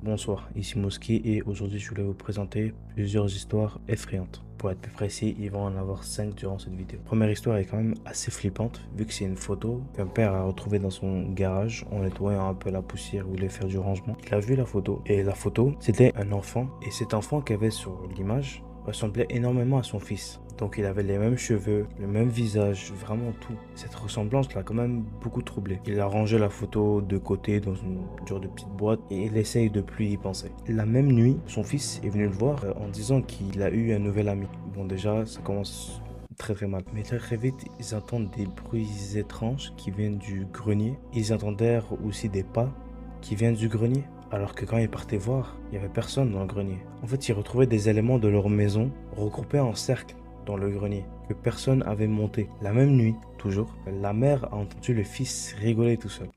Bonsoir, ici Mosquée et aujourd'hui je voulais vous présenter plusieurs histoires effrayantes. Pour être plus précis, il va en avoir 5 durant cette vidéo. La première histoire est quand même assez flippante vu que c'est une photo qu'un père a retrouvée dans son garage en nettoyant un peu la poussière, voulait faire du rangement. Il a vu la photo et la photo c'était un enfant et cet enfant qu'il y avait sur l'image ressemblait énormément à son fils. Donc il avait les mêmes cheveux, le même visage, vraiment tout. Cette ressemblance l'a quand même beaucoup troublé. Il a rangé la photo de côté dans une genre de petite boîte et il essaye de plus y penser. La même nuit, son fils est venu le voir en disant qu'il a eu un nouvel ami. Bon déjà, ça commence très mal. Mais très vite, ils entendent des bruits étranges qui viennent du grenier. Ils entendèrent aussi des pas qui viennent du grenier. Alors que quand ils partaient voir, il n'y avait personne dans le grenier. En fait, ils retrouvaient des éléments de leur maison regroupés en cercle dans le grenier que personne avait monté. La même nuit, toujours, la mère a entendu le fils rigoler tout seul.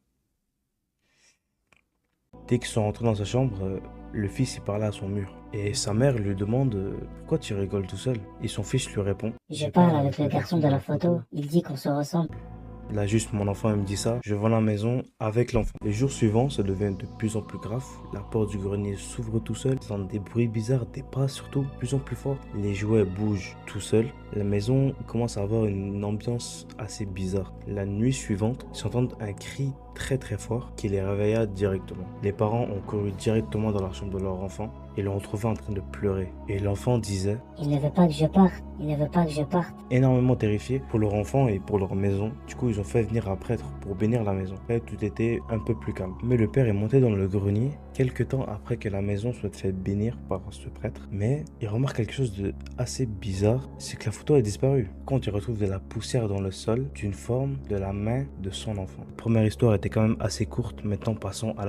Dès qu'ils sont rentrés dans sa chambre, le fils y parlait à son mur. Et sa mère lui demande pourquoi tu rigoles tout seul. Et son fils lui répond Je parle avec le garçon de la photo, il dit qu'on se ressemble. là, juste mon enfant il me dit ça, je vends la maison avec l'enfant. Les jours suivants, ça devient de plus en plus grave. La porte du grenier s'ouvre tout seul. Ils entendent des bruits bizarres, des pas surtout, de plus en plus forts. Les jouets bougent tout seuls. La maison commence à avoir une ambiance assez bizarre. La nuit suivante, ils entendent un cri très fort qui les réveilla directement. Les parents ont couru directement dans la chambre de leur enfant et l'ont retrouvé en train de pleurer. Et l'enfant disait Il ne veut pas que je parte, il ne veut pas que je parte. énormément terrifiés pour leur enfant et pour leur maison. Du coup, ils ont fait venir un prêtre pour bénir la maison. Et tout était un peu plus calme. Mais le père est monté dans le grenier quelques temps après que la maison soit fait bénir par ce prêtre. Mais il remarque quelque chose de assez bizarre, c'est que la photo a disparu. Quand il retrouve de la poussière dans le sol, d'une forme de la main de son enfant. La première histoire était quand même assez courte, maintenant passons à la